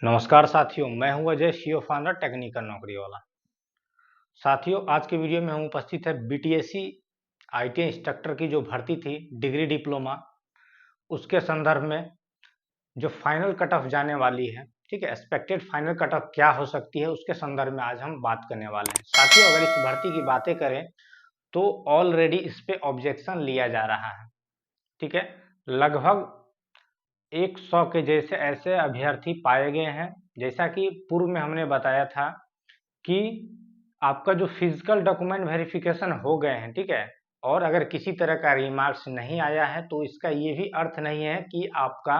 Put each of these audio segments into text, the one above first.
नमस्कार साथियों, मैं हूं अजय, सीईओ फाउंडर टेक्निकल नौकरी वाला। साथियों, आज के वीडियो में हम उपस्थित है बीटीएससी आईटी इंस्ट्रक्टर की जो भर्ती थी डिग्री डिप्लोमा, उसके संदर्भ में जो फाइनल कट ऑफ जाने वाली है, ठीक है, एक्सपेक्टेड फाइनल कट ऑफ क्या हो सकती है, उसके संदर्भ में आज हम बात करने वाले हैं। साथियों, अगर इस भर्ती की बातें करें तो ऑलरेडी इस पे ऑब्जेक्शन लिया जा रहा है, ठीक है। लगभग 100 के जैसे ऐसे अभ्यर्थी पाए गए हैं। जैसा कि पूर्व में हमने बताया था कि आपका जो फिजिकल डॉक्यूमेंट वेरिफिकेशन हो गए हैं, ठीक है, और अगर किसी तरह का रिमार्क्स नहीं आया है तो इसका ये भी अर्थ नहीं है कि आपका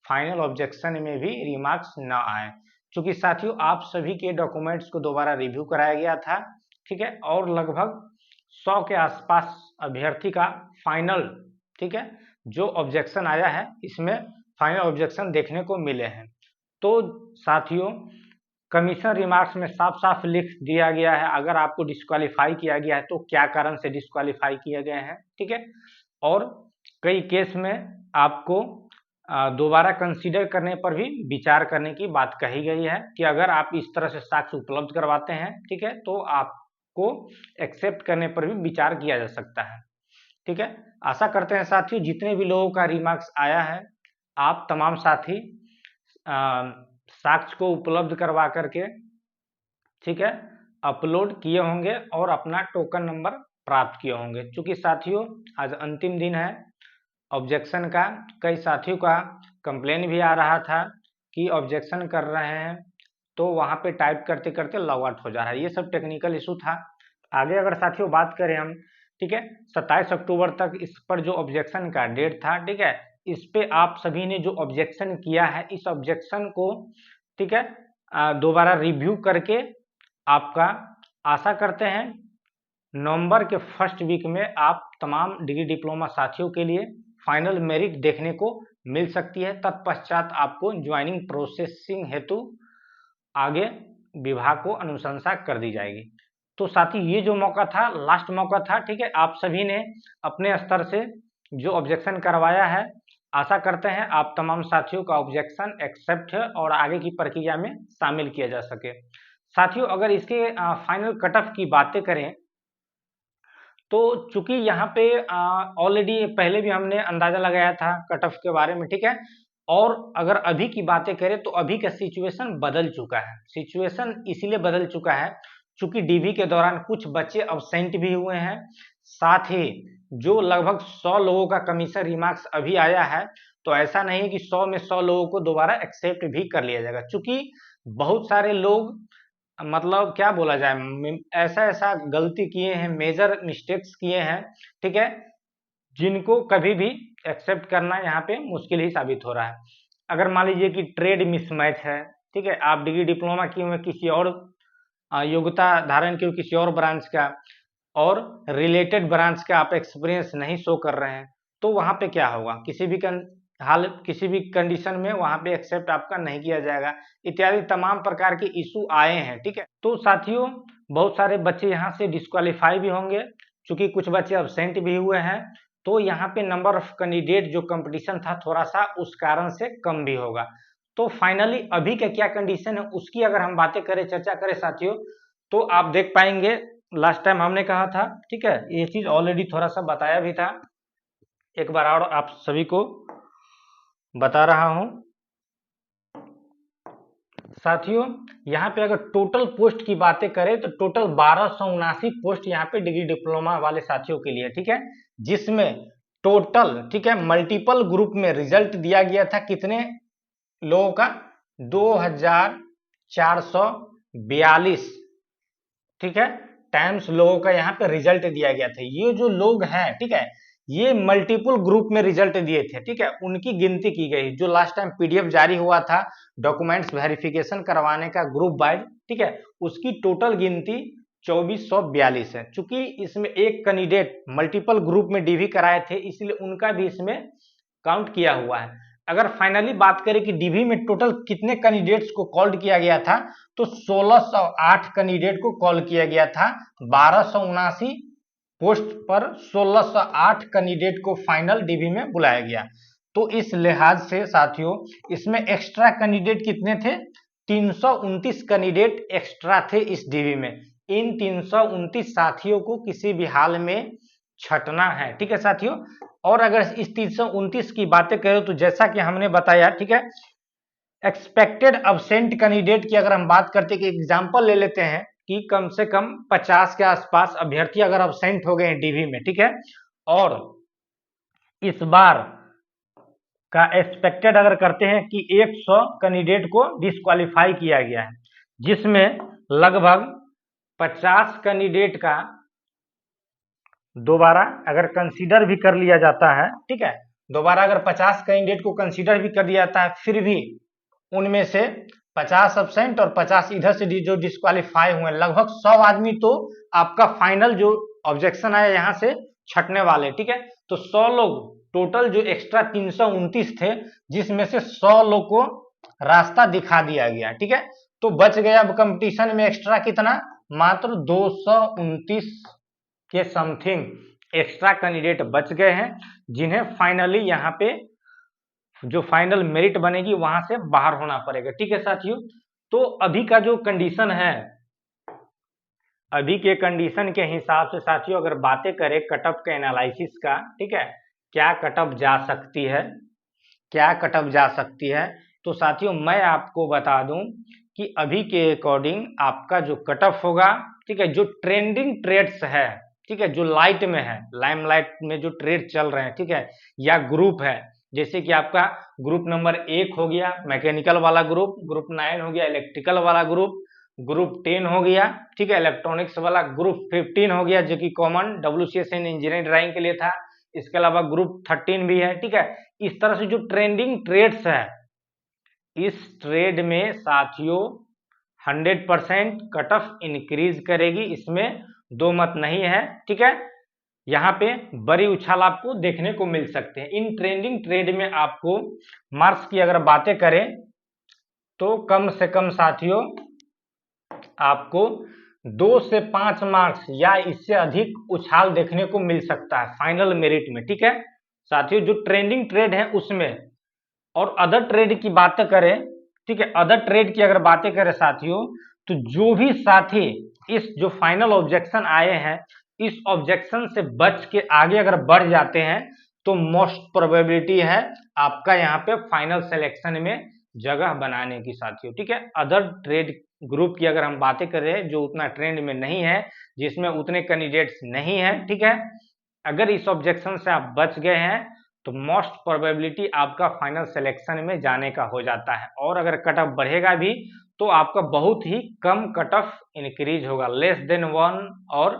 फाइनल ऑब्जेक्शन में भी रिमार्क्स ना आए, क्योंकि साथियों आप सभी के डॉक्यूमेंट्स को दोबारा रिव्यू कराया गया था, ठीक है, और लगभग 100 के आसपास अभ्यर्थी का फाइनल, ठीक है, जो ऑब्जेक्शन आया है इसमें फाइनल ऑब्जेक्शन देखने को मिले हैं। तो साथियों, कमीशन रिमार्क्स में साफ साफ लिख दिया गया है अगर आपको डिस्क्वालीफाई किया गया है तो क्या कारण से डिस्क्वालीफाई किए गए हैं, ठीक है, और कई केस में आपको दोबारा कंसीडर करने पर भी विचार करने की बात कही गई है कि अगर आप इस तरह से साक्ष्य उपलब्ध करवाते हैं, ठीक है, तो आपको एक्सेप्ट करने पर भी विचार किया जा सकता है, ठीक है। आशा करते हैं साथियों जितने भी लोगों का रिमार्क्स आया है आप तमाम साथी साक्ष्य को उपलब्ध करवा करके, ठीक है, अपलोड किए होंगे और अपना टोकन नंबर प्राप्त किए होंगे। क्योंकि साथियों आज अंतिम दिन है ऑब्जेक्शन का। कई साथियों का कंप्लेन भी आ रहा था कि ऑब्जेक्शन कर रहे हैं तो वहां पे टाइप करते करते लॉग आउट हो जा रहा है, ये सब टेक्निकल इशू था। आगे अगर साथियों बात करें हम, ठीक है, 27 अक्टूबर तक इस पर जो ऑब्जेक्शन का डेट था, ठीक है, इस पे आप सभी ने जो ऑब्जेक्शन किया है इस ऑब्जेक्शन को, ठीक है, दोबारा रिव्यू करके आपका आशा करते हैं नवंबर के फर्स्ट वीक में आप तमाम डिग्री डिप्लोमा साथियों के लिए फाइनल मेरिट देखने को मिल सकती है। तत्पश्चात आपको ज्वाइनिंग प्रोसेसिंग हेतु आगे विभाग को अनुशंसा कर दी जाएगी। तो साथी ये जो मौका था लास्ट मौका था, ठीक है, आप सभी ने अपने स्तर से जो ऑब्जेक्शन करवाया है आशा करते हैं आप तमाम साथियों का ऑब्जेक्शन एक्सेप्ट है और आगे की प्रक्रिया में शामिल किया जा सके। साथियों अगर इसके फाइनल कट ऑफ की बातें करें तो चूंकि यहाँ पे ऑलरेडी पहले भी हमने अंदाजा लगाया था कट ऑफ के बारे में, ठीक है, और अगर अभी की बातें करें तो अभी का सिचुएशन बदल चुका है। सिचुएशन इसीलिए बदल चुका है चूंकि डीवी के दौरान कुछ बच्चे अब्सेंट भी हुए हैं, साथ ही जो लगभग 100 लोगों का कमीशन रिमार्क्स अभी आया है, तो ऐसा नहीं है कि 100 में 100 लोगों को दोबारा एक्सेप्ट भी कर लिया जाएगा, चूंकि बहुत सारे लोग मतलब क्या बोला जाए ऐसा ऐसा गलती किए हैं, मेजर मिस्टेक्स किए हैं, ठीक है, जिनको कभी भी एक्सेप्ट करना यहाँ पे मुश्किल ही साबित हो रहा है। अगर मान लीजिए कि ट्रेड मिसमैच है, ठीक है, आप डिग्री डिप्लोमा किए हुए किसी और योग्यता धारण किए किसी और ब्रांच का और रिलेटेड ब्रांच का आप एक्सपीरियंस नहीं शो कर रहे हैं, तो वहां पे क्या होगा, किसी भी कंडीशन में वहां पे एक्सेप्ट आपका नहीं किया जाएगा, इत्यादि तमाम प्रकार के इशू आए हैं, ठीक है। तो साथियों बहुत सारे बच्चे यहाँ से डिस्क्वालीफाई भी होंगे क्योंकि कुछ बच्चे अब्सेंट भी हुए हैं, तो यहाँ पे नंबर ऑफ कैंडिडेट जो कंपटीशन था थोड़ा सा उस कारण से कम भी होगा। तो फाइनली अभी का क्या कंडीशन है उसकी अगर हम बातें करें, चर्चा करें साथियों, तो आप देख पाएंगे लास्ट टाइम हमने कहा था, ठीक है, ये चीज ऑलरेडी थोड़ा सा बताया भी था, एक बार और आप सभी को बता रहा हूं। साथियों यहाँ पे अगर टोटल पोस्ट की बातें करें तो टोटल 1279 पोस्ट यहाँ पे डिग्री डिप्लोमा वाले साथियों के लिए, ठीक है, जिसमें टोटल, ठीक है, मल्टीपल ग्रुप में रिजल्ट दिया गया था कितने लोगों का, 2442, ठीक है, टाइम्स लोगों का यहाँ पे रिजल्ट दिया गया था। ये जो लोग हैं, ठीक है, ये मल्टीपल ग्रुप में रिजल्ट दिए थे, ठीक है, उनकी गिनती की गई। जो लास्ट टाइम पीडीएफ जारी हुआ था डॉक्यूमेंट्स वेरिफिकेशन करवाने का ग्रुप वाइज, ठीक है, उसकी टोटल गिनती 2442 है। चूंकि इसमें एक कैंडिडेट मल्टीपल ग्रुप में डीवी कराए थे इसलिए उनका भी इसमें काउंट किया हुआ है। अगर फाइनली बात करें कि डीवी में टोटल कितने कैंडिडेट्स को कॉल किया गया था तो 1608 कैंडिडेट को कॉल किया गया था। 1279 पोस्ट पर 1608 कैंडिडेट को फाइनल डीवी में बुलाया गया। तो इस लिहाज से साथियों इसमें एक्स्ट्रा कैंडिडेट कितने थे? 329 कैंडिडेट एक्स्ट्रा थे इस डीवी में। इन 329 साथियों को किसी भी हाल में छटना है, ठीक है साथियों। और अगर इस 329 की बातें करें तो जैसा कि हमने बताया, ठीक है, एक्सपेक्टेड अब्सेंट कैंडिडेट की अगर हम बात करते हैं कि एग्जांपल ले लेते हैं कि कम से कम 50 के आसपास अभ्यर्थी अगर अब्सेंट हो गए हैं डीवी में, ठीक है, और इस बार का एक्सपेक्टेड अगर करते हैं कि 100 कैंडिडेट को डिस्क्वालीफाई किया गया है, जिसमें लगभग 50 कैंडिडेट का दोबारा अगर कंसीडर भी कर लिया जाता है, ठीक है, दोबारा अगर 50 कैंडिडेट को कंसीडर भी कर दिया जाता है, फिर भी उनमें से 50 अब्सेंट और 50 इधर से जो डिस्क्वालीफाई हुए, लगभग 100 आदमी तो आपका फाइनल जो ऑब्जेक्शन आया यहाँ से छटने वाले, ठीक है। तो 100 लोग टोटल जो एक्स्ट्रा 329 थे, जिसमें से 100 लोग को रास्ता दिखा दिया गया, ठीक है। तो बच गया अब कंपटीशन में एक्स्ट्रा कितना? मात्र 229 के समथिंग एक्स्ट्रा कैंडिडेट बच गए हैं, जिन्हें फाइनली यहाँ पे जो फाइनल मेरिट बनेगी वहां से बाहर होना पड़ेगा, ठीक है साथियों। तो अभी का जो कंडीशन है, अभी के कंडीशन के हिसाब से साथियों अगर बातें करें कटअप के एनालिसिस का, ठीक है, क्या कटअप जा सकती है, क्या कटअप जा सकती है, तो साथियों मैं आपको बता दूं कि अभी के अकॉर्डिंग आपका जो कटअप होगा, ठीक है, जो ट्रेंडिंग ट्रेड्स है, ठीक है, जो लाइट में है, लाइमलाइट में जो ट्रेड चल रहे हैं, ठीक है, या ग्रुप है, जैसे कि आपका ग्रुप नंबर 1 हो गया मैकेनिकल वाला ग्रुप 9 हो गया इलेक्ट्रिकल वाला ग्रुप 10 हो गया, ठीक है, इलेक्ट्रॉनिक्स वाला ग्रुप 15 हो गया जो कि कॉमन WCSN इंजीनियरिंग ड्राइंग के लिए था, इसके अलावा ग्रुप 13 भी है, ठीक है। इस तरह से जो ट्रेंडिंग ट्रेड्स है, इस ट्रेड में साथियों 100% कट ऑफ इंक्रीज करेगी, इसमें दो मत नहीं है, ठीक है। यहाँ पे बड़ी उछाल आपको देखने को मिल सकते हैं। इन ट्रेंडिंग ट्रेड में आपको मार्क्स की अगर बातें करें तो कम से कम साथियों आपको 2 से 5 मार्क्स या इससे अधिक उछाल देखने को मिल सकता है फाइनल मेरिट में, ठीक है साथियों, जो ट्रेंडिंग ट्रेड है उसमें। और अदर ट्रेड की बातें करें, ठीक है, अदर ट्रेड की अगर बातें करें साथियों, तो जो भी साथी इस जो फाइनल ऑब्जेक्शन आए हैं, इस ऑब्जेक्शन से बच के आगे अगर बढ़ जाते हैं तो मोस्ट प्रोबेबिलिटी है आपका यहाँ पे फाइनल सिलेक्शन में जगह बनाने की साथियों, ठीक है। अदर ट्रेड ग्रुप की अगर हम बातें करें जो उतना ट्रेंड में नहीं है, जिसमें उतने कैंडिडेट्स नहीं है, ठीक है, अगर इस ऑब्जेक्शन से आप बच गए हैं तो मोस्ट प्रोबेबिलिटी आपका फाइनल सिलेक्शन में जाने का हो जाता है। और अगर कट ऑफ बढ़ेगा भी तो आपका बहुत ही कम कट ऑफ इंक्रीज होगा, लेस देन 1 और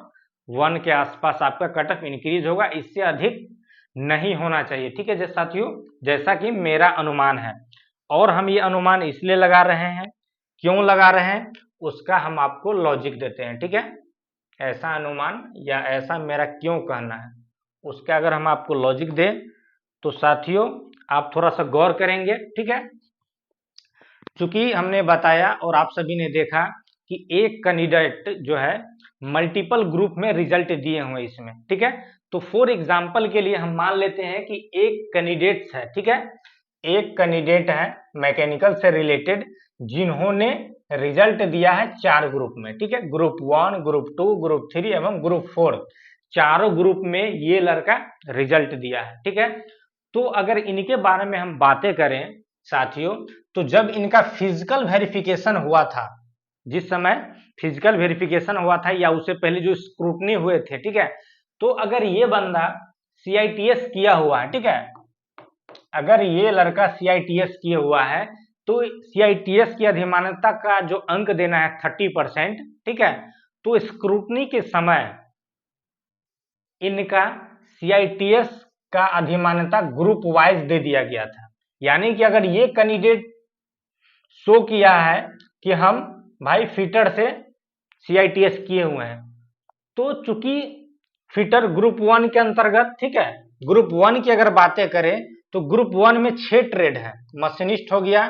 1 के आसपास आपका कट ऑफ इंक्रीज होगा, इससे अधिक नहीं होना चाहिए, ठीक है जैसे साथियों, जैसा कि मेरा अनुमान है। और हम ये अनुमान इसलिए लगा रहे हैं, क्यों लगा रहे हैं उसका हम आपको लॉजिक देते हैं, ठीक है। ऐसा अनुमान या ऐसा मेरा क्यों कहना है उसका अगर हम आपको लॉजिक दें तो साथियों आप थोड़ा सा गौर करेंगे, ठीक है। चूंकि हमने बताया और आप सभी ने देखा कि एक कैंडिडेट जो है मल्टीपल ग्रुप में रिजल्ट दिए हुए इसमें, ठीक है। तो फॉर एग्जांपल के लिए हम मान लेते हैं कि एक कैंडिडेट है, ठीक है, एक कैंडिडेट है मैकेनिकल से रिलेटेड जिन्होंने रिजल्ट दिया है 4 ग्रुप में, ठीक है, ग्रुप 1, ग्रुप 2, ग्रुप 3 एवं ग्रुप 4, चारों ग्रुप में ये लड़का रिजल्ट दिया है, ठीक है। तो अगर इनके बारे में हम बातें करें साथियों, तो जब इनका फिजिकल वेरिफिकेशन हुआ था, जिस समय फिजिकल वेरिफिकेशन हुआ था या उससे पहले जो स्क्रूटनी हुए थे, ठीक है, तो अगर ये बंदा CITS किया हुआ है, ठीक है, अगर ये लड़का CITS किया हुआ है तो CITS की अधिमान्यता का जो अंक देना है 30%, ठीक है, तो स्क्रूटनी के समय इनका CITS का अधिमान्यता ग्रुप वाइज दे दिया गया था। यानी कि अगर ये कैंडिडेट शो किया है कि हम भाई फिटर से CITS किए हुए हैं, तो चूंकि फिटर ग्रुप 1 के अंतर्गत, ठीक है, ग्रुप 1 की अगर बातें करें तो ग्रुप 1 में 6 ट्रेड है, मशीनिस्ट हो गया,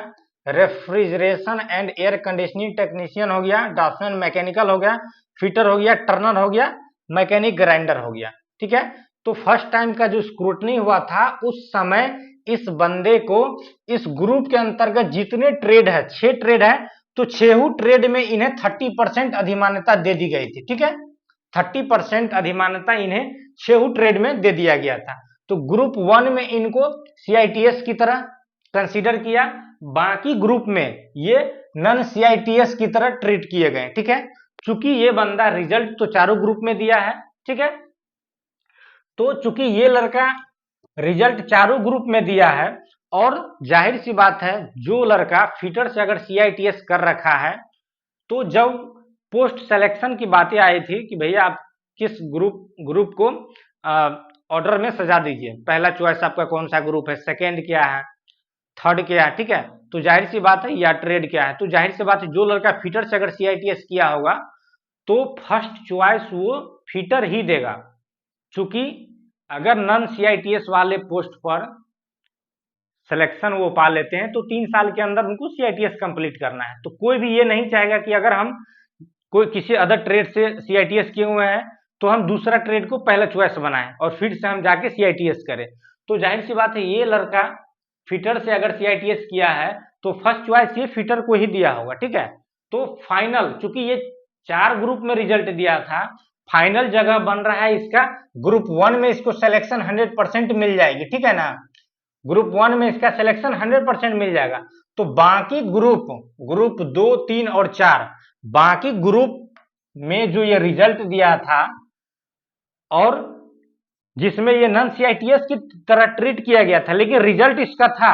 refrigeration and air conditioning technician हो गया, ड्राफ्टमैन मैकेनिकल हो गया, फिटर हो गया, टर्नर हो गया, मैकेनिक ग्राइंडर हो गया, ठीक है। तो फर्स्ट टाइम का जो स्क्रूटनी हुआ था उस समय इस बंदे को इस ग्रुप के अंतर्गत जितने ट्रेड है, 6 ट्रेड है, तो 6 ट्रेड में इन्हें 30% अधिमान्यता दे दी गई थी। ठीक है, 30% अधिमान्यता इन्हें 6 ट्रेड में दे दिया गया था। तो ग्रुप 1 में इनको CITS की तरह कंसीडर किया, बाकी ग्रुप में ये नन CITS की तरह ट्रीट किए गए। ठीक है, चूंकि ये बंदा रिजल्ट तो चारों ग्रुप में दिया है। ठीक है, तो चूंकि ये लड़का रिजल्ट चारों ग्रुप में दिया है और जाहिर सी बात है जो लड़का फिटर से अगर CITS कर रखा है, तो जब पोस्ट सिलेक्शन की बातें आई थी कि भैया आप किस ग्रुप को ऑर्डर में सजा दीजिए, पहला चॉइस आपका कौन सा ग्रुप है, सेकेंड क्या है, थर्ड क्या है। ठीक है, तो जाहिर सी बात है या ट्रेड क्या है, तो जाहिर सी बात है जो लड़का फिटर से अगर CITS किया होगा तो फर्स्ट चॉइस वो फिटर ही देगा। चूंकि अगर नन CITS वाले पोस्ट पर सिलेक्शन वो पा लेते हैं तो 3 साल के अंदर उनको CITS कंप्लीट करना है। तो कोई भी ये नहीं चाहेगा कि अगर हम कोई किसी अदर ट्रेड से CITS किए हुए हैं तो हम दूसरा ट्रेड को पहला चॉइस बनाएं और फिर से हम जाके CITS करें। तो जाहिर सी बात है ये लड़का फिटर से अगर CITS किया है तो फर्स्ट चॉइस ये फिटर को ही दिया होगा। ठीक है, तो फाइनल चूंकि ये 4 ग्रुप में रिजल्ट दिया था, फाइनल जगह बन रहा है इसका ग्रुप 1 में, इसको सिलेक्शन 100% मिल जाएगी। ठीक है ना, ग्रुप 1 में इसका सिलेक्शन 100% मिल जाएगा। तो बाकी ग्रुप 2, 3 और 4 बाकी ग्रुप में जो ये रिजल्ट दिया था और जिसमें ये नन CITS की तरह ट्रीट किया गया था, लेकिन रिजल्ट इसका था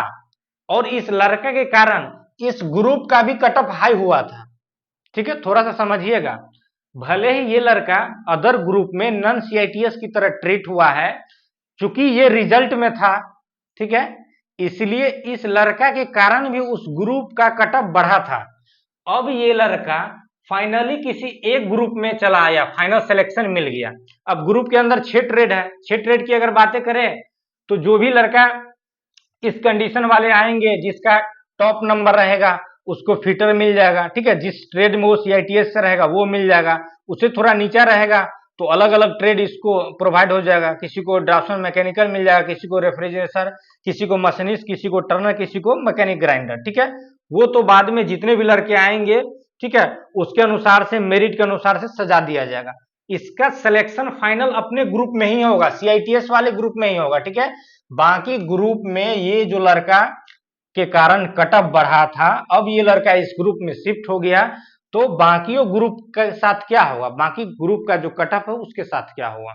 और इस लड़के के कारण इस ग्रुप का भी कट ऑफ हाई हुआ था। ठीक है, थोड़ा सा समझिएगा, भले ही ये लड़का अदर ग्रुप में नन CITS की तरह ट्रीट हुआ है, चूंकि ये रिजल्ट में था, ठीक है, इसलिए इस लड़का के कारण भी उस ग्रुप का कट ऑफ बढ़ा था। अब ये लड़का फाइनली किसी एक ग्रुप में चला आया, फाइनल सिलेक्शन मिल गया। अब ग्रुप के अंदर 6 ट्रेड है, 6 ट्रेड की अगर बातें करें तो जो भी लड़का इस कंडीशन वाले आएंगे जिसका टॉप नंबर रहेगा उसको फिटर मिल जाएगा। ठीक है, जिस ट्रेड में वो CITS से रहेगा वो मिल जाएगा, उससे थोड़ा नीचा रहेगा तो अलग अलग ट्रेड इसको प्रोवाइड हो जाएगा, किसी को ड्राफ्टमैन मैकेनिकल मिल जाएगा, किसी को रेफ्रिजरेटर, किसी को मशीनिस्ट, किसी को टर्नर, किसी को मैकेनिक ग्राइंडर। ठीक है, वो तो बाद में जितने भी लड़के आएंगे, ठीक है, उसके अनुसार से मेरिट के अनुसार से सजा दिया जाएगा। इसका सिलेक्शन फाइनल अपने ग्रुप में ही होगा, CITS वाले ग्रुप में ही होगा। ठीक है, बाकी ग्रुप में ये जो लड़का के कारण कट ऑफ बढ़ा था, अब ये लड़का इस ग्रुप में शिफ्ट हो गया, तो बाकी ग्रुप के साथ क्या होगा, बाकी ग्रुप का जो कट ऑफ है उसके साथ क्या होगा,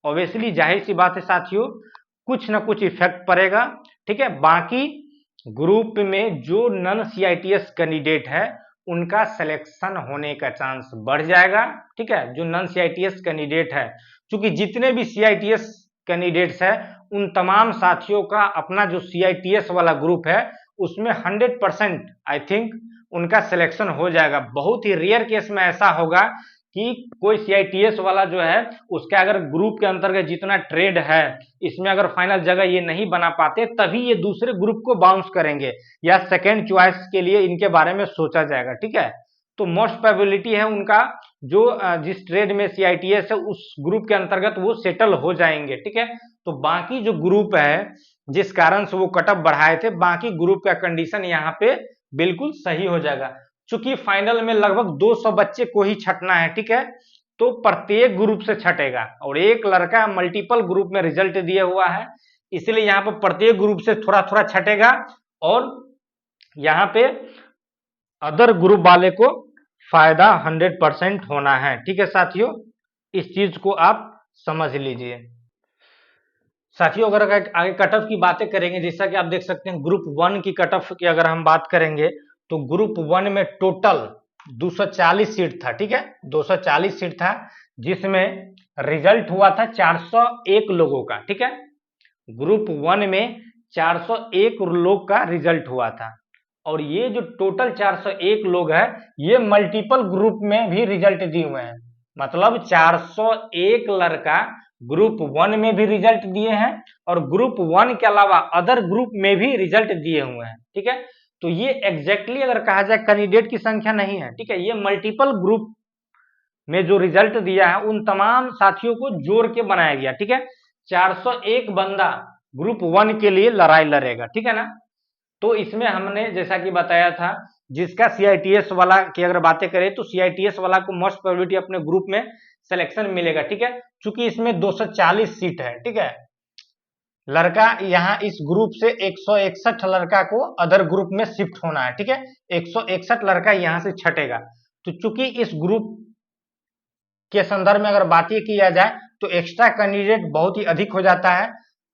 ऑब्वियसली जाहिर सी बात है साथियों कुछ ना कुछ इफेक्ट पड़ेगा। ठीक है, बाकी ग्रुप में जो नन CITS कैंडिडेट है उनका सिलेक्शन होने का चांस बढ़ जाएगा। ठीक है, जो नन CITS कैंडिडेट है, क्योंकि जितने भी CITS कैंडिडेट्स है उन तमाम साथियों का अपना जो CITS वाला ग्रुप है उसमें 100% आई थिंक उनका सिलेक्शन हो जाएगा। बहुत ही रेयर केस में ऐसा होगा कि कोई CITS वाला जो है उसका अगर ग्रुप के अंतर्गत जितना ट्रेड है इसमें अगर फाइनल जगह ये नहीं बना पाते तभी ये दूसरे ग्रुप को बाउंस करेंगे या सेकेंड चॉइस के लिए इनके बारे में सोचा जाएगा। ठीक है, तो मोस्ट प्रोबेबिलिटी है उनका जो जिस ट्रेड में CITS है उस ग्रुप के अंतर्गत वो सेटल हो जाएंगे। ठीक है, तो बाकी जो ग्रुप है जिस कारण से वो कट ऑफ बढ़ाए थे, बाकी ग्रुप का कंडीशन यहाँ पे बिल्कुल सही हो जाएगा। चूंकि फाइनल में लगभग 200 बच्चे को ही छटना है। ठीक है, तो प्रत्येक ग्रुप से छटेगा और एक लड़का मल्टीपल ग्रुप में रिजल्ट दिया हुआ है, इसलिए यहाँ पर प्रत्येक ग्रुप से थोड़ा थोड़ा छटेगा और यहाँ पे अदर ग्रुप वाले को फायदा 100% होना है। ठीक है साथियों, इस चीज को आप समझ लीजिए। साथियों अगर आगे कट ऑफ की बातें करेंगे, जैसा कि आप देख सकते हैं ग्रुप 1 की कट ऑफ की अगर हम बात करेंगे तो ग्रुप 1 में टोटल 240 सीट था। ठीक है, 240 सीट था जिसमें रिजल्ट हुआ था 401 लोगों का। ठीक है, ग्रुप 1 में 401 लोग का रिजल्ट हुआ था और ये जो टोटल 401 लोग हैं ये मल्टीपल ग्रुप में भी रिजल्ट दिए हुए हैं, मतलब 401 लड़का ग्रुप 1 में भी रिजल्ट दिए हैं और ग्रुप 1 के अलावा अदर ग्रुप में भी रिजल्ट दिए हुए हैं। ठीक है, तो ये एग्जैक्टली अगर कहा जाए कैंडिडेट की संख्या नहीं है। ठीक है, ये मल्टीपल ग्रुप में जो रिजल्ट दिया है उन तमाम साथियों को जोड़ के बनाया गया। ठीक है, 401 बंदा ग्रुप 1 के लिए लड़ाई लड़ेगा, ठीक है ना। तो इसमें हमने जैसा कि बताया था, जिसका CITS वाला की अगर बातें करें तो CITS वाला को मोस्ट प्रोबेबिलिटी अपने ग्रुप में सिलेक्शन मिलेगा, ठीक है, क्योंकि इसमें 240 सीट है, ठीक है। लड़का यहाँ इस ग्रुप से 161 लड़का को अदर ग्रुप में शिफ्ट होना है, ठीक है, 161 लड़का यहाँ से छटेगा। तो चूंकि इस ग्रुप के संदर्भ में अगर बात ये किया जाए तो एक्स्ट्रा कैंडिडेट बहुत ही अधिक हो जाता है।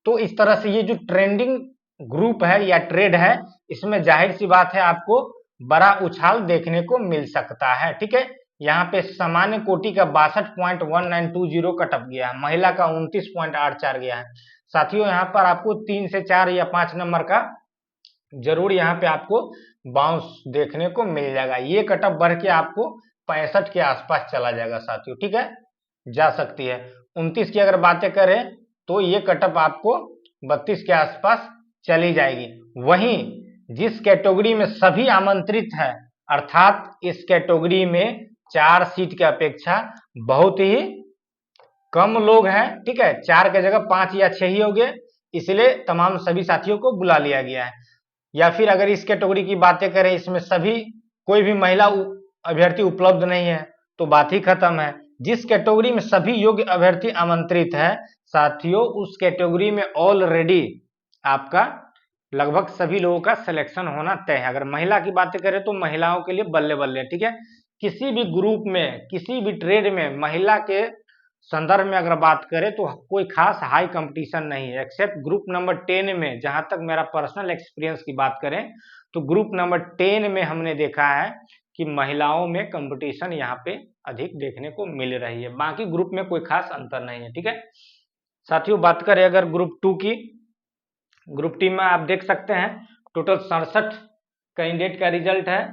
तो इस तरह से ये जो ट्रेंडिंग ग्रुप है या ट्रेड है, इसमें जाहिर सी बात है आपको बड़ा उछाल देखने को मिल सकता है, ठीक है। यहाँ पे सामान्य कोटि का 62.1920 कटअप गया है, महिला का 29.84 गया है। साथियों यहाँ पर आपको 3 से 4 या 5 नंबर का जरूर यहाँ पे आपको बाउंस देखने को मिल जाएगा। ये कटअप बढ़ के आपको 65 के आसपास चला जाएगा साथियों, ठीक है, जा सकती है। 29 की अगर बातें करें तो ये कटअप आपको 32 के आसपास चली जाएगी। वहीं जिस कैटेगरी में सभी आमंत्रित है, अर्थात इस कैटेगरी में 4 सीट की अपेक्षा बहुत ही कम लोग हैं, ठीक है, 4 की जगह 5 या 6 ही हो गए, इसलिए तमाम सभी साथियों को बुला लिया गया है। या फिर अगर इस कैटेगरी की बातें करें, इसमें सभी कोई भी महिला अभ्यर्थी उपलब्ध नहीं है, तो बात ही खत्म है। जिस कैटेगरी में सभी योग्य अभ्यर्थी आमंत्रित है साथियों, उस कैटेगरी में ऑलरेडी आपका लगभग सभी लोगों का सिलेक्शन होना तय है। अगर महिला की बातें करें तो महिलाओं के लिए बल्ले बल्ले, ठीक है। किसी भी ग्रुप में, किसी भी ट्रेड में महिला के संदर्भ में अगर बात करें तो कोई खास हाई कंपटीशन नहीं है, एक्सेप्ट ग्रुप नंबर 10 में। जहां तक मेरा पर्सनल एक्सपीरियंस की बात करें तो ग्रुप नंबर 10 में हमने देखा है कि महिलाओं में कंपटीशन यहाँ पे अधिक देखने को मिल रही है, बाकी ग्रुप में कोई खास अंतर नहीं है, ठीक है। साथियों बात करें अगर ग्रुप 2 की, ग्रुप टी में आप देख सकते हैं टोटल 67 कैंडिडेट का रिजल्ट है,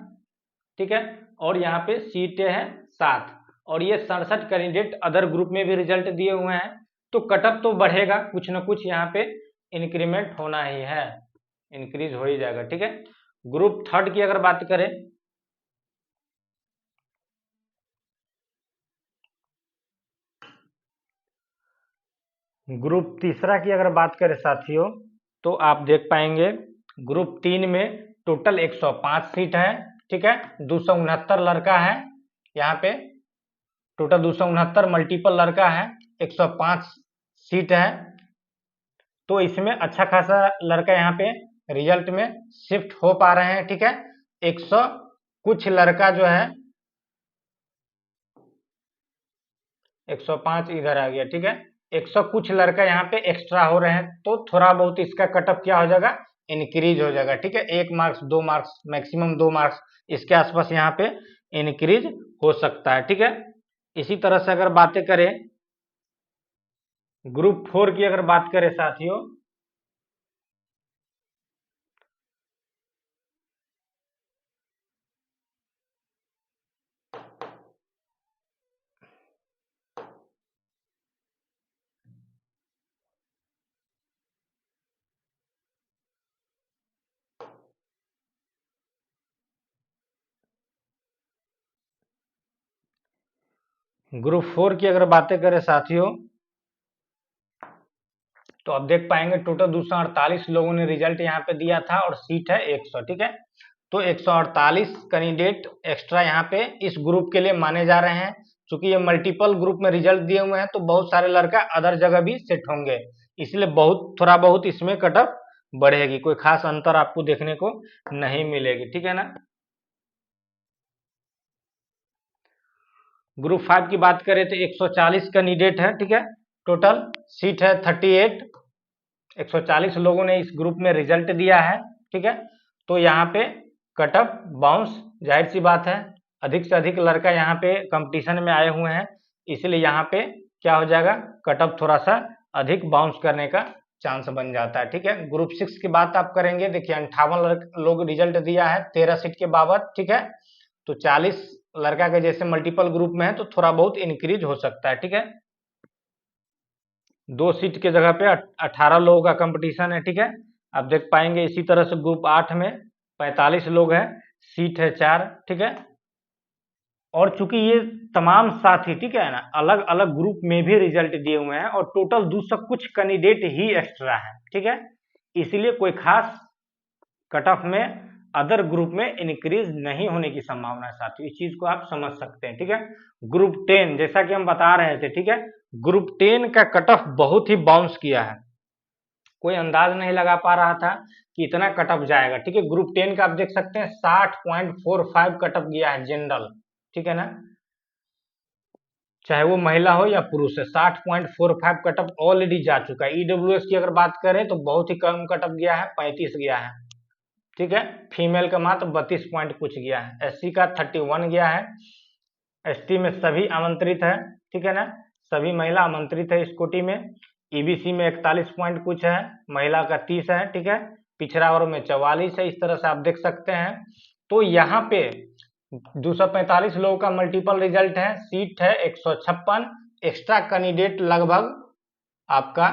ठीक है, और यहाँ पे सीटें हैं 7, और ये 67 कैंडिडेट अदर ग्रुप में भी रिजल्ट दिए हुए हैं। तो कटअप तो बढ़ेगा, कुछ ना कुछ यहाँ पे इंक्रीमेंट होना ही है, इंक्रीज हो ही जाएगा, ठीक है। ग्रुप 3 की अगर बात करें, ग्रुप 3 की अगर बात करें साथियों, तो आप देख पाएंगे ग्रुप 3 में टोटल 105 सीट है, ठीक है, 269 लड़का है यहाँ पे, टोटल 269 मल्टीपल लड़का है, 105 सीट है। तो इसमें अच्छा खासा लड़का यहाँ पे रिजल्ट में शिफ्ट हो पा रहे हैं, ठीक है। 100 कुछ लड़का जो है 105 इधर आ गया, ठीक है, 100 कुछ लड़का यहाँ पे एक्स्ट्रा हो रहे हैं, तो थोड़ा बहुत इसका कटअप क्या हो जाएगा, इंक्रीज हो जाएगा, ठीक है। 1 मार्क्स 2 मार्क्स मैक्सिमम 2 मार्क्स इसके आसपास यहाँ पे इंक्रीज हो सकता है, ठीक है। इसी तरह से अगर बातें करें ग्रुप 4 की अगर बात करें साथियों, ग्रुप 4 की अगर बातें करें साथियों, तो आप देख पाएंगे टोटल 248 लोगों ने रिजल्ट यहाँ पे दिया था और सीट है 100, ठीक है। तो 148 कैंडिडेट एक्स्ट्रा यहाँ पे इस ग्रुप के लिए माने जा रहे हैं। चूंकि ये मल्टीपल ग्रुप में रिजल्ट दिए हुए हैं तो बहुत सारे लड़का अदर जगह भी सेट होंगे, इसलिए थोड़ा बहुत इसमें कटअप बढ़ेगी, कोई खास अंतर आपको देखने को नहीं मिलेगी, ठीक है ना। ग्रुप 5 की बात करें तो 140 कैंडिडेट है, ठीक है, टोटल सीट है 38, 140 लोगों ने इस ग्रुप में रिजल्ट दिया है, ठीक है। तो यहाँ पे कटअप बाउंस, जाहिर सी बात है अधिक से अधिक लड़का यहाँ पे कंपटीशन में आए हुए हैं, इसलिए यहाँ पे क्या हो जाएगा, कटअप थोड़ा सा अधिक बाउंस करने का चांस बन जाता है, ठीक है। ग्रुप 6 की बात आप करेंगे, देखिए 58 लोग रिजल्ट दिया है 13 सीट के बाबत, ठीक है। तो 40 लड़का के जैसे मल्टीपल ग्रुप में है तो थोड़ा बहुत इंक्रीज हो सकता है, ठीक है। 2 सीट के जगह पे 18 लोगों का कंपटीशन है, ठीक है, आप देख पाएंगे। इसी तरह से ग्रुप 8 में 45 लोग हैं, सीट है 4, ठीक है। और चूंकि ये तमाम साथी, ठीक है ना, अलग अलग ग्रुप में भी रिजल्ट दिए हुए हैं और टोटल 200 कुछ कैंडिडेट ही एक्स्ट्रा है, ठीक है, इसलिए कोई खास कट ऑफ में अदर ग्रुप में इंक्रीज नहीं होने की संभावना है साथियों, इस चीज को आप समझ सकते हैं, ठीक है। ग्रुप 10 जैसा कि हम बता रहे थे, ठीक है, ग्रुप 10 का कट ऑफ बहुत ही बाउंस किया है, कोई अंदाज नहीं लगा पा रहा था कि इतना कट ऑफ जाएगा, ठीक है। ग्रुप 10 का आप देख सकते हैं 60.45 कट ऑफ गया है जनरल, ठीक है ना, चाहे वो महिला हो या पुरुष है, 60.45 कट ऑफ ऑलरेडी जा चुका है। ईडब्ल्यूएस की अगर बात करें तो बहुत ही कम कट ऑफ गया है, 35 गया है, ठीक है। फीमेल का मात्र 32 पॉइंट कुछ गया है, एससी का 31 गया है, एसटी में सभी आमंत्रित है, ठीक है ना, सभी महिला आमंत्रित है इस कोटि में। ईबीसी में 41 पॉइंट कुछ है, महिला का 30 है, ठीक है, पिछड़ा वर्ग में 44 है, इस तरह से आप देख सकते हैं। तो यहाँ पे 245 लोगों का मल्टीपल रिजल्ट है, सीट है 156, एक्स्ट्रा कैंडिडेट लगभग आपका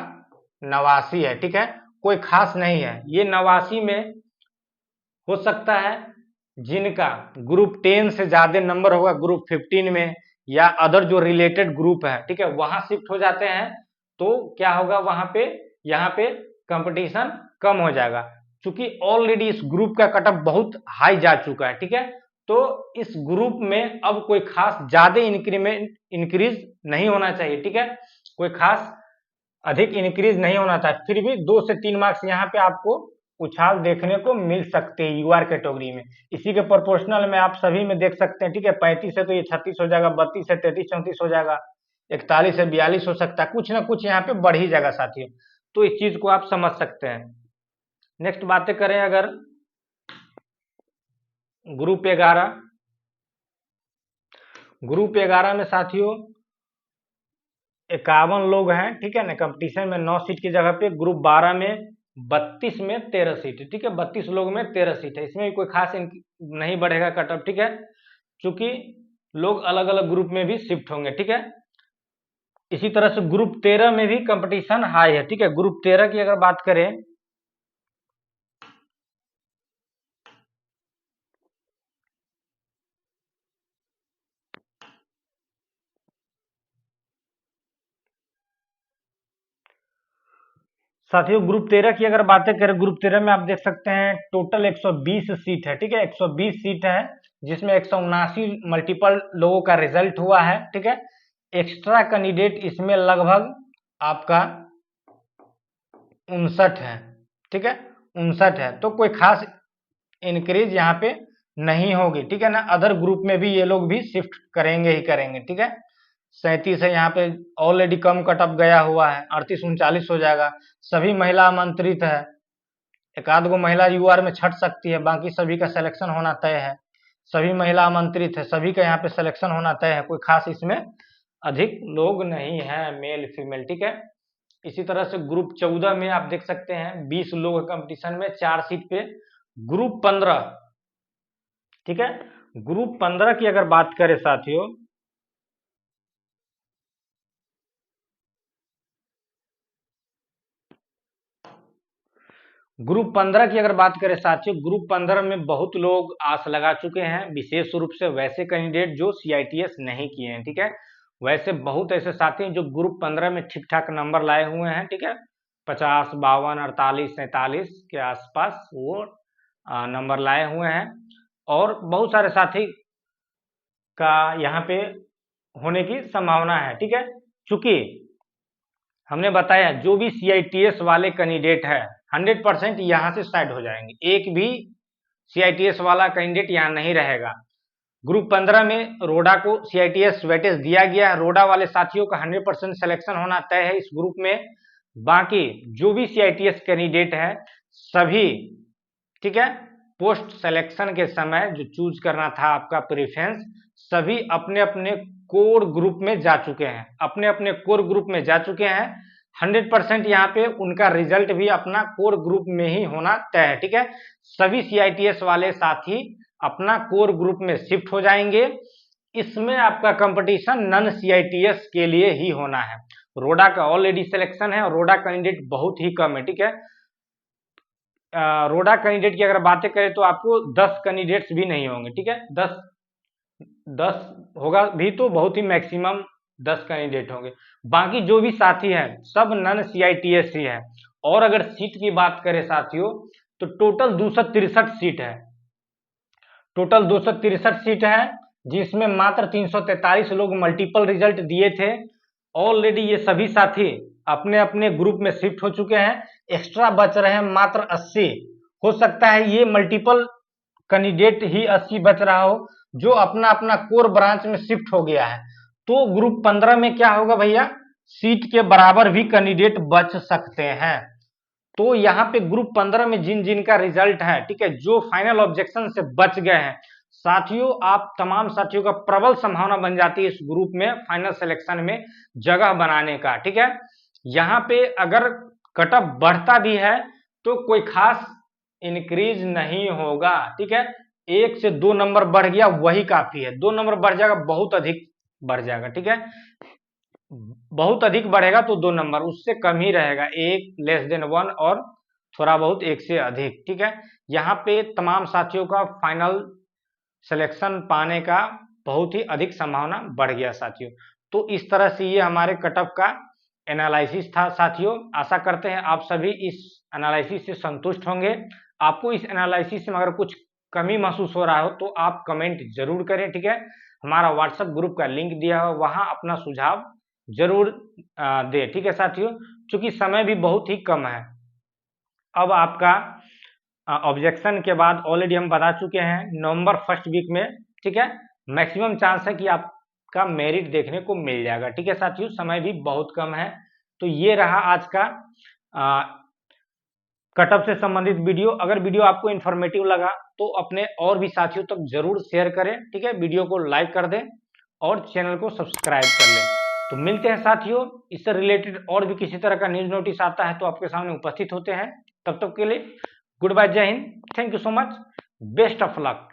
89 है, ठीक है, कोई खास नहीं है। ये 89 में हो सकता है जिनका ग्रुप 10 से ज्यादा नंबर होगा ग्रुप 15 में या अदर जो रिलेटेड ग्रुप है, ठीक है, वहां शिफ्ट हो जाते हैं, तो क्या होगा वहां पे, यहाँ पे कंपटीशन कम हो जाएगा, क्योंकि ऑलरेडी इस ग्रुप का कट ऑफ बहुत हाई जा चुका है, ठीक है। तो इस ग्रुप में अब कोई खास ज्यादा इंक्रीज नहीं होना चाहिए, ठीक है, कोई खास अधिक इंक्रीज नहीं होना चाहिए, फिर भी 2 से 3 मार्क्स यहाँ पे आपको उछाल देखने को मिल सकते हैं यूआर कैटेगरी में। इसी के प्रोपोर्शनल में आप सभी में देख सकते हैं, ठीक है, 35 है तो ये 36 हो जाएगा, 32 से 33 34 हो जाएगा, 41 से 42 हो सकता है, कुछ ना कुछ यहाँ पे बढ़ ही जाएगा साथियों, तो इस चीज को आप समझ सकते हैं। नेक्स्ट बातें करें अगर ग्रुप 11, ग्रुप 11 में साथियों 51 लोग हैं, ठीक है ना, कंपटीशन में 9 सीट की जगह पे ग्रुप 12 में 32 में 13 सीट है, ठीक है, 32 लोग में 13 सीट है, इसमें भी कोई खास नहीं बढ़ेगा कट ऑफ, ठीक है, क्योंकि लोग अलग अलग ग्रुप में भी शिफ्ट होंगे, ठीक है। इसी तरह से ग्रुप 13 में भी कंपटीशन हाई है, ठीक है, ग्रुप 13 की अगर बात करें साथियों, ग्रुप 13 की अगर बातें करें, ग्रुप 13 में आप देख सकते हैं टोटल 120 सीट है, ठीक है, 120 सीट है, जिसमें 179 मल्टीपल लोगों का रिजल्ट हुआ है, ठीक है। एक्स्ट्रा कैंडिडेट इसमें लगभग आपका 59 है, ठीक है, 59 है, तो कोई खास इंक्रीज यहाँ पे नहीं होगी, ठीक है ना, अदर ग्रुप में भी ये लोग भी शिफ्ट करेंगे ही करेंगे, ठीक है। 37 है, यहाँ पे ऑलरेडी कम कट ऑफ गया हुआ है, 38 39 हो जाएगा, सभी महिला आमंत्रित है, एक आध गो महिला यूआर में छट सकती है, बाकी सभी का सिलेक्शन होना तय है, सभी महिला आमंत्रित है, सभी का यहाँ पे सिलेक्शन होना तय है, कोई खास इसमें अधिक लोग नहीं है मेल फीमेल, ठीक है। इसी तरह से ग्रुप 14 में आप देख सकते हैं 20 लोग कंपटीशन में 4 सीट पे। ग्रुप 15, ठीक है, ग्रुप 15 की अगर बात करें साथियों, ग्रुप 15 की अगर बात करें साथियों, ग्रुप 15 में बहुत लोग आस लगा चुके हैं, विशेष रूप से वैसे कैंडिडेट जो सीआईटीएस नहीं किए हैं, ठीक है, वैसे बहुत ऐसे साथी हैं जो ग्रुप 15 में ठीक ठाक नंबर लाए हुए हैं, ठीक है, 50 52 48 47 के आसपास वो नंबर लाए हुए हैं, और बहुत सारे साथी का यहाँ पे होने की संभावना है, ठीक है, चूंकि हमने बताया जो भी सीआईटीएस वाले कैंडिडेट है 100% यहाँ से साइड हो जाएंगे, एक भी सीआईटीएस वाला कैंडिडेट यहाँ नहीं रहेगा। ग्रुप 15 में रोडा को सीआईटीएस वेटेज दिया गया है, रोडा वाले साथियों का 100% सिलेक्शन होना तय है इस ग्रुप में, बाकी जो भी सीआईटीएस कैंडिडेट है सभी, ठीक है, पोस्ट सिलेक्शन के समय जो चूज करना था आपका प्रेफरेंस, सभी अपने अपने कोर ग्रुप में जा चुके हैं, अपने अपने कोर ग्रुप में जा चुके हैं, 100% यहाँ पे उनका रिजल्ट भी अपना कोर ग्रुप में ही होना तय है, ठीक है। सभी सीआईटीएस वाले साथी अपना कोर ग्रुप में शिफ्ट हो जाएंगे, इसमें आपका कंपटीशन नन सीआईटीएस के लिए ही होना है। रोडा का ऑलरेडी सिलेक्शन है और रोडा कैंडिडेट बहुत ही कम है, ठीक है, रोडा कैंडिडेट की अगर बातें करें तो आपको 10 कैंडिडेट्स भी नहीं होंगे, ठीक है, 10 10 होगा भी तो बहुत ही मैक्सिमम 10 कैंडिडेट होंगे। बाकी जो भी साथी हैं सब नन CITS ही है। और अगर सीट की बात करें साथियों तो टोटल 263 सीट है। टोटल 263 सीट है, जिसमें मात्र 343 लोग मल्टीपल रिजल्ट दिए थे। ऑलरेडी ये सभी साथी अपने अपने ग्रुप में शिफ्ट हो चुके हैं। एक्स्ट्रा बच रहे हैं मात्र 80। हो सकता है ये मल्टीपल कैंडिडेट ही 80 बच रहा हो, जो अपना अपना कोर ब्रांच में शिफ्ट हो गया है। तो ग्रुप 15 में क्या होगा भैया, सीट के बराबर भी कैंडिडेट बच सकते हैं। तो यहाँ पे ग्रुप 15 में जिन जिन का रिजल्ट है, ठीक है, जो फाइनल ऑब्जेक्शन से बच गए हैं साथियों, आप तमाम साथियों का प्रबल संभावना बन जाती है इस ग्रुप में फाइनल सिलेक्शन में जगह बनाने का। ठीक है, यहाँ पे अगर कट ऑफ बढ़ता भी है तो कोई खास इंक्रीज नहीं होगा। ठीक है, 1 से 2 नंबर बढ़ गया वही काफी है। 2 नंबर बढ़ जाएगा, बहुत अधिक बढ़ जाएगा। ठीक है, बहुत अधिक बढ़ेगा तो 2 नंबर, उससे कम ही रहेगा, 1 लेस देन 1 और थोड़ा बहुत 1 से अधिक। ठीक है, यहाँ पे तमाम साथियों का फाइनल सिलेक्शन पाने का बहुत ही अधिक संभावना बढ़ गया साथियों। तो इस तरह से ये हमारे कट ऑफ का एनालिसिस था साथियों। आशा करते हैं आप सभी इस एनालिसिस से संतुष्ट होंगे। आपको इस एनालिसिस में अगर कुछ कमी महसूस हो रहा हो तो आप कमेंट जरूर करें। ठीक है, हमारा व्हाट्सएप ग्रुप का लिंक दिया हो, वहां अपना सुझाव जरूर दे। ठीक है साथियों, चूंकि समय भी बहुत ही कम है। अब आपका ऑब्जेक्शन के बाद ऑलरेडी हम बता चुके हैं नवंबर फर्स्ट वीक में। ठीक है, मैक्सिमम चांस है कि आपका मेरिट देखने को मिल जाएगा। ठीक है साथियों, समय भी बहुत कम है। तो ये रहा आज का कट ऑफ से संबंधित वीडियो। अगर वीडियो आपको इन्फॉर्मेटिव लगा तो अपने और भी साथियों तक जरूर शेयर करें। ठीक है, वीडियो को लाइक कर दें और चैनल को सब्सक्राइब कर लें। तो मिलते हैं साथियों, इससे रिलेटेड और भी किसी तरह का न्यूज नोटिस आता है तो आपके सामने उपस्थित होते हैं। तब तक के लिए गुड बाय, जय Hind, thank you so much, best of luck.